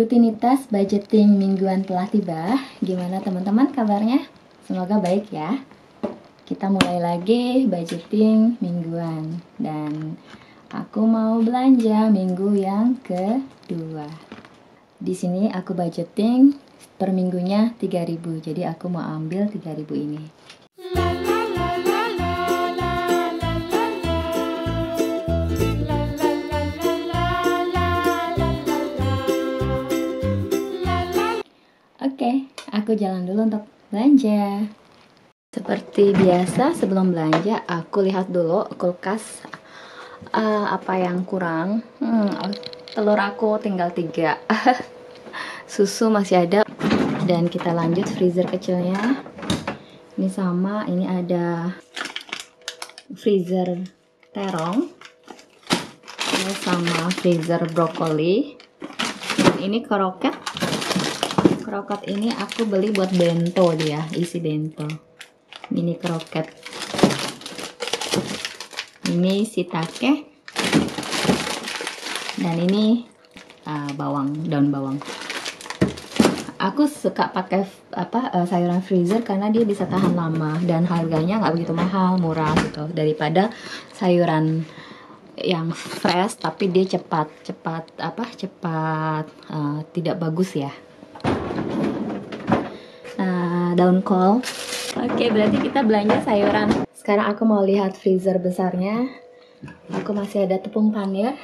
Rutinitas budgeting mingguan telah tiba. Gimana teman-teman kabarnya? Semoga baik ya. Kita mulai lagi budgeting mingguan. Dan aku mau belanja minggu yang kedua. Di sini aku budgeting per minggunya 3.000. Jadi aku mau ambil 3.000 ini. Oke, aku jalan dulu untuk belanja. Seperti biasa sebelum belanja, aku lihat dulu kulkas apa yang kurang. Telur aku tinggal 3. Susu masih ada. Dan kita lanjut freezer kecilnya. Ini sama, ini ada freezer terong. Ini sama freezer brokoli. Dan ini kroket. Kroket ini aku beli buat bento dia, isi bento. Mini kroket. Ini shiitake. Dan ini bawang, daun bawang. Aku suka pakai sayuran freezer karena dia bisa tahan lama dan harganya nggak begitu mahal, murah gitu daripada sayuran yang fresh tapi dia cepat tidak bagus ya. Daun kol. Oke, berarti kita belanja sayuran. Sekarang aku mau lihat freezer besarnya. Aku masih ada tepung panir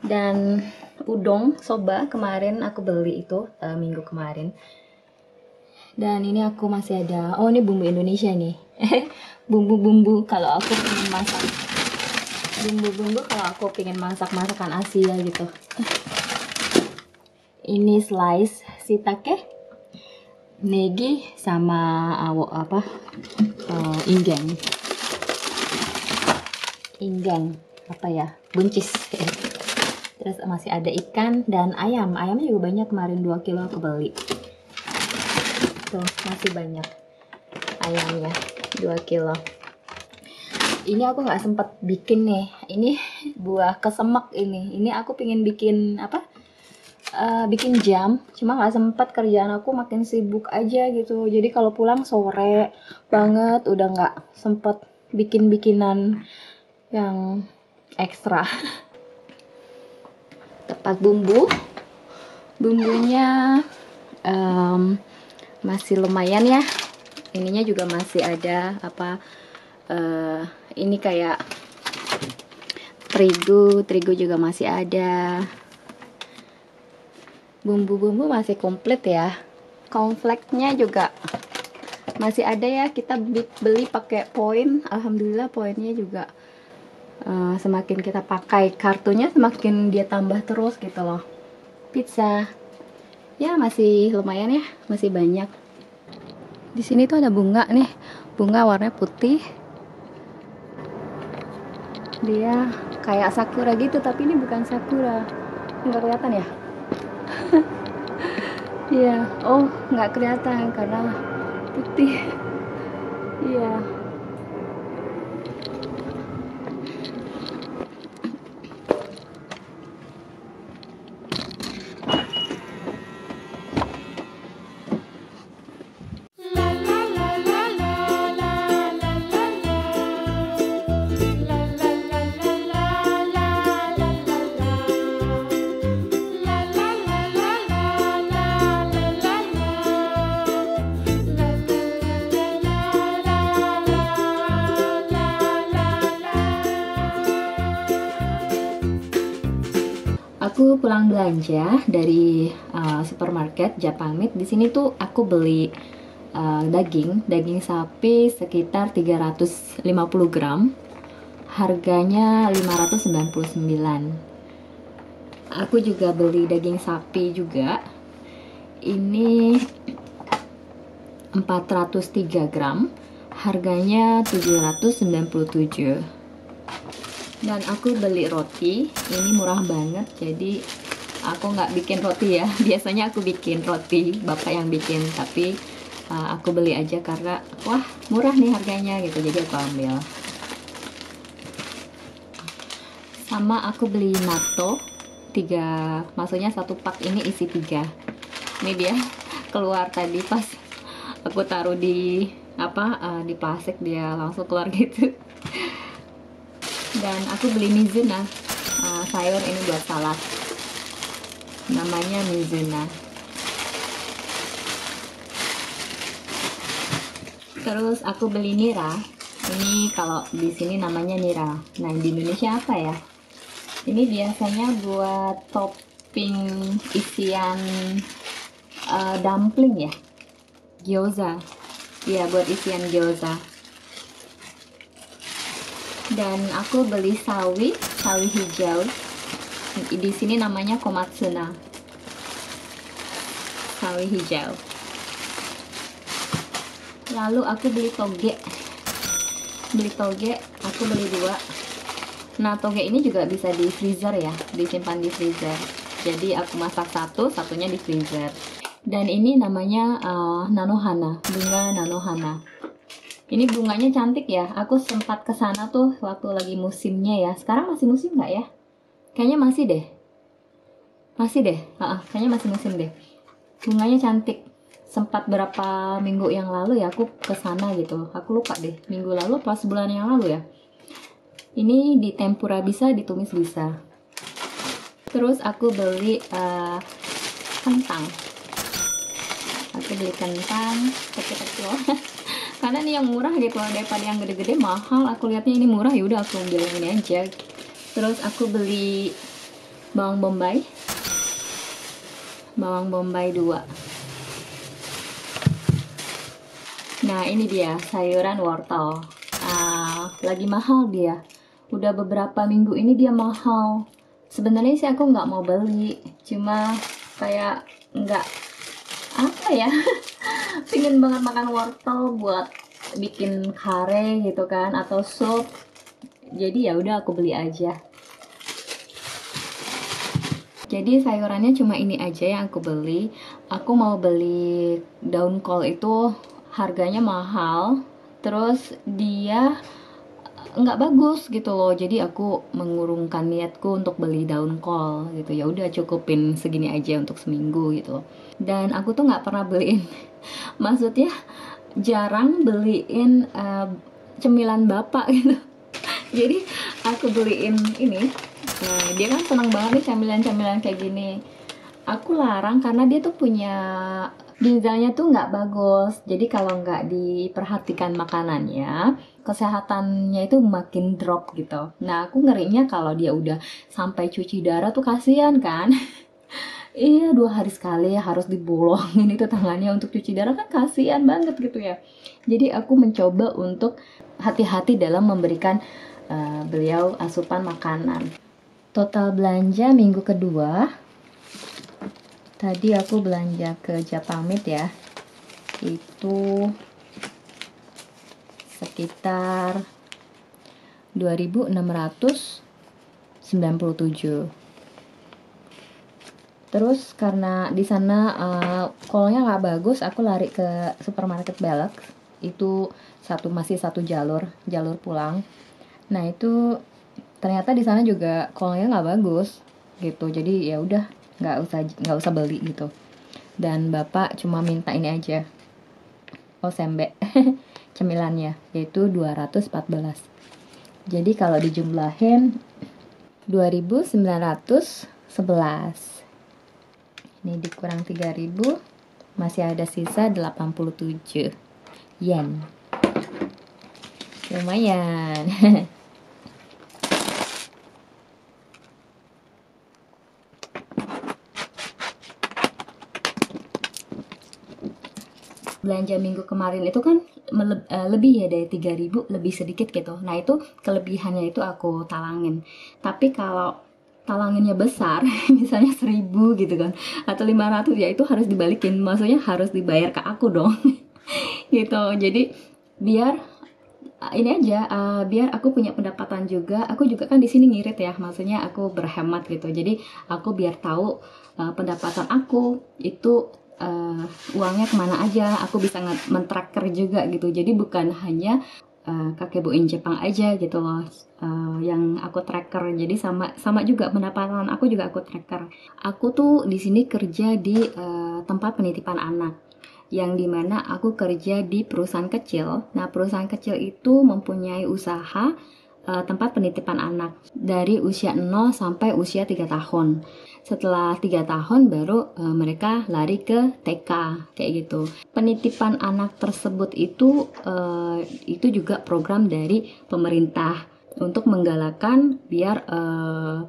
dan udon soba. Kemarin aku beli itu minggu kemarin. Dan ini aku masih ada, oh ini bumbu Indonesia nih. Bumbu-bumbu kalau aku pengen masak. Bumbu-bumbu kalau aku pengen masak masakan Asia gitu. Ini slice shiitake, negi sama inggang apa ya, buncis. Terus masih ada ikan dan ayam. Ayamnya juga banyak, kemarin 2 kilo aku beli. Tuh masih banyak ayamnya, 2 kilo. Ini aku nggak sempat bikin nih. Ini buah kesemek ini. Ini aku pengen bikin bikin jam, cuma nggak sempat, kerjaan aku makin sibuk aja gitu. Jadi kalau pulang sore banget, udah nggak sempet bikinan yang ekstra. Tepat bumbunya masih lumayan ya. Ininya juga masih ada ini kayak terigu juga masih ada. Bumbu-bumbu masih komplit ya. Cornflakesnya juga masih ada ya. Kita beli pakai poin. Alhamdulillah poinnya juga semakin kita pakai kartunya semakin dia tambah terus gitu loh. Pizza ya masih lumayan ya, masih banyak. Di sini tuh ada bunga nih. Bunga warnanya putih. Dia kayak sakura gitu, tapi ini bukan sakura. Nggak kelihatan ya? Iya, oh nggak kelihatan karena putih. Iya. Aku pulang belanja dari supermarket Japanmeat. Di sini tuh aku beli daging sapi sekitar 350 gram. Harganya 599. Aku juga beli daging sapi juga. Ini 403 gram. Harganya 797. Dan aku beli roti, ini murah banget, jadi aku nggak bikin roti ya. Biasanya aku bikin roti, bapak yang bikin, tapi aku beli aja karena wah murah nih harganya gitu, jadi aku ambil. Sama aku beli natto, tiga, maksudnya satu pak ini isi 3. Ini dia keluar tadi pas aku taruh di di plastik, dia langsung keluar gitu. Dan aku beli mizuna, sayur ini buat salad, namanya mizuna. Terus aku beli nira. Ini kalau di sini namanya nira. Nah, di Indonesia apa ya? Ini biasanya buat topping isian dumpling ya, gyoza. Iya, buat isian gyoza. Dan aku beli sawi hijau. Di sini namanya komatsuna. Sawi hijau. Lalu aku beli toge. Aku beli 2. Nah, toge ini juga bisa di freezer ya, disimpan di freezer. Jadi aku masak satunya di freezer. Dan ini namanya nanohana, bunga nanohana. Ini bunganya cantik ya. Aku sempat kesana tuh waktu lagi musimnya ya. Sekarang masih musim nggak ya? Kayaknya masih deh. Kayaknya masih musim deh. Bunganya cantik. Sempat berapa minggu yang lalu ya aku kesana gitu. Aku lupa deh, minggu lalu apa sebulan yang lalu ya. Ini di tempura bisa, ditumis bisa. Terus aku beli kentang. Aku beli kentang kecil-kecil. Karena ini yang murah gitu, daripada yang gede-gede mahal. Aku lihatnya ini murah, ya udah aku ambil yang ini aja. Terus aku beli bawang bombay. Bawang bombay 2. Nah, ini dia sayuran wortel. Lagi mahal dia. Udah beberapa minggu ini dia mahal. Sebenarnya sih aku nggak mau beli, cuma kayak nggak apa ya, pingin banget makan wortel buat bikin kare gitu kan, atau sup. Jadi ya udah aku beli aja. Jadi sayurannya cuma ini aja yang aku beli. Aku mau beli daun kol, itu harganya mahal. Terus dia nggak bagus gitu loh, jadi aku mengurungkan niatku untuk beli daun kol gitu. Ya udah cukupin segini aja untuk seminggu gitu. Dan aku tuh nggak pernah beliin maksudnya jarang beliin cemilan bapak gitu. Jadi aku beliin ini. Nah, dia kan senang banget nih camilan-camilan kayak gini. Aku larang karena dia tuh punya ginjalnya tuh nggak bagus. Jadi kalau nggak diperhatikan makanannya, kesehatannya itu makin drop gitu. Nah, aku ngerinya kalau dia udah sampai cuci darah tuh kasihan kan. Iya, 2 hari sekali harus dibolongin itu tangannya untuk cuci darah, kan kasihan banget gitu ya. Jadi aku mencoba untuk hati-hati dalam memberikan beliau asupan makanan. Total belanja minggu kedua, tadi aku belanja ke Japamit ya, itu sekitar 2.697. Terus karena di sana kolnya nggak bagus, aku lari ke supermarket Belex. Itu masih satu jalur pulang. Nah, itu ternyata di sana juga kolnya nggak bagus gitu. Jadi ya udah nggak usah beli gitu. Dan bapak cuma minta ini aja, osembe cemilannya, yaitu 214. Jadi kalau dijumlahin 2.911. Ini dikurang 3.000, masih ada sisa 87 yen. Lumayan. Belanja minggu kemarin itu kan lebih ya dari 3.000, lebih sedikit gitu. Nah, itu kelebihannya itu aku talangin. Tapi kalau talangannya besar, misalnya 1.000 gitu kan, atau 500, ya itu harus dibalikin. Maksudnya harus dibayar ke aku dong. Gitu. Jadi biar ini aja, biar aku punya pendapatan juga. Aku juga kan di sini ngirit ya, maksudnya aku berhemat gitu. Jadi aku biar tahu pendapatan aku itu uangnya kemana aja. Aku bisa men-tracker juga gitu. Jadi bukan hanya kakeboin Jepang aja gitu loh, yang aku tracker. Jadi sama juga pendapatan aku juga aku tracker. Aku tuh di sini kerja di tempat penitipan anak, yang dimana aku kerja di perusahaan kecil. Nah, perusahaan kecil itu mempunyai usaha tempat penitipan anak dari usia 0 sampai usia 3 tahun. Setelah 3 tahun baru mereka lari ke TK kayak gitu. Penitipan anak tersebut itu juga program dari pemerintah untuk menggalakkan biar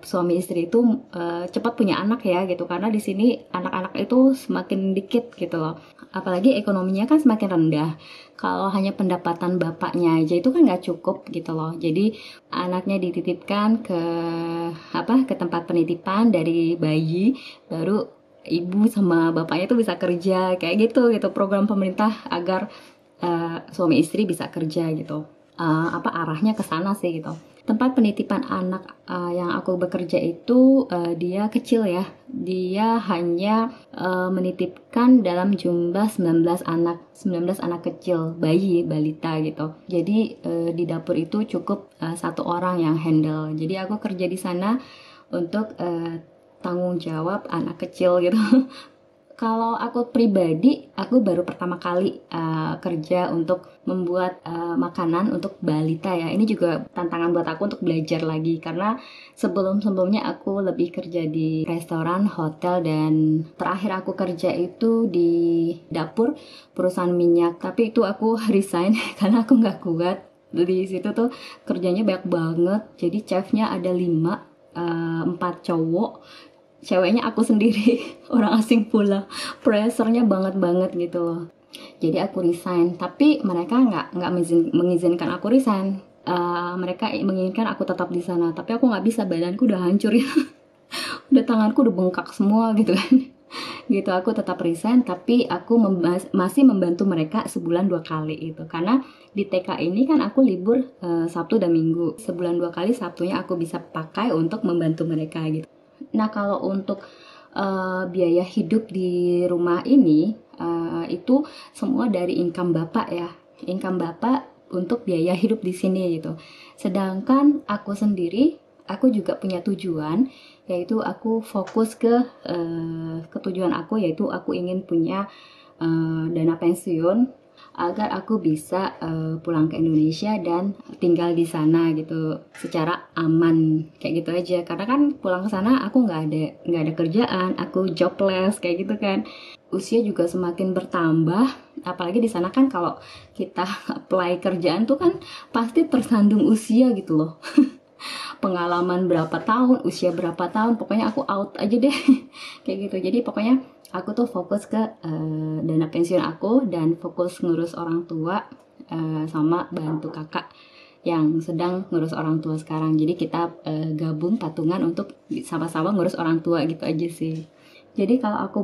suami istri itu cepat punya anak ya gitu, karena di sini anak-anak itu semakin dikit gitu loh, apalagi ekonominya kan semakin rendah. Kalau hanya pendapatan bapaknya aja itu kan nggak cukup gitu loh, jadi anaknya dititipkan ke tempat penitipan dari bayi, baru ibu sama bapaknya tuh bisa kerja kayak gitu program pemerintah agar suami istri bisa kerja gitu. Arahnya ke sana sih gitu. Tempat penitipan anak yang aku bekerja itu dia kecil ya. Dia hanya menitipkan dalam jumlah 19 anak kecil, bayi, balita gitu. Jadi di dapur itu cukup satu orang yang handle. Jadi aku kerja di sana untuk tanggung jawab anak kecil gitu. Kalau aku pribadi, aku baru pertama kali kerja untuk membuat makanan untuk balita ya. Ini juga tantangan buat aku untuk belajar lagi, karena sebelum-sebelumnya aku lebih kerja di restoran, hotel, dan terakhir aku kerja itu di dapur perusahaan minyak. Tapi itu aku resign karena aku nggak kuat. Di situ tuh kerjanya banyak banget. Jadi chefnya ada 5, 4 cowok, ceweknya aku sendiri, orang asing pula, pressernya banget gitu loh. Jadi aku resign, tapi mereka nggak mengizinkan aku resign. Mereka menginginkan aku tetap di sana, tapi aku nggak bisa, badanku udah hancur ya, udah tanganku udah bengkak semua gitu kan. Gitu, aku tetap resign, tapi aku masih membantu mereka sebulan 2 kali itu, karena di TK ini kan aku libur Sabtu dan Minggu, sebulan 2 kali Sabtunya aku bisa pakai untuk membantu mereka gitu. Nah, kalau untuk biaya hidup di rumah ini itu semua dari income bapak ya, income bapak untuk biaya hidup di sini gitu. Sedangkan aku sendiri, aku juga punya tujuan, yaitu aku fokus ke tujuan aku, yaitu aku ingin punya dana pensiun agar aku bisa pulang ke Indonesia dan tinggal di sana gitu secara aman kayak gitu aja. Karena kan pulang ke sana aku nggak ada kerjaan, aku jobless kayak gitu kan. Usia juga semakin bertambah, apalagi di sana kan kalau kita apply kerjaan tuh kan pasti tersandung usia gitu loh. Pengalaman berapa tahun, usia berapa tahun, pokoknya aku out aja deh kayak gitu. Jadi pokoknya aku tuh fokus ke dana pensiun aku dan fokus ngurus orang tua, sama bantu kakak yang sedang ngurus orang tua sekarang. Jadi kita gabung patungan untuk sama-sama ngurus orang tua gitu aja sih. Jadi kalau aku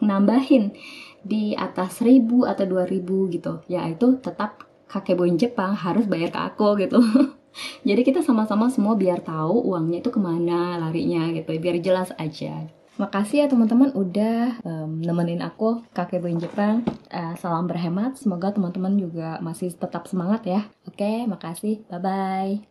nambahin di atas 1.000 atau 2.000 gitu, ya itu tetap kakeboin Jepang harus bayar ke aku gitu. Jadi kita sama-sama semua biar tahu uangnya itu kemana larinya gitu, biar jelas aja. Makasih ya teman-teman udah nemenin aku kakeboin Jepang. Salam berhemat, semoga teman-teman juga masih tetap semangat ya. Oke, makasih, bye-bye.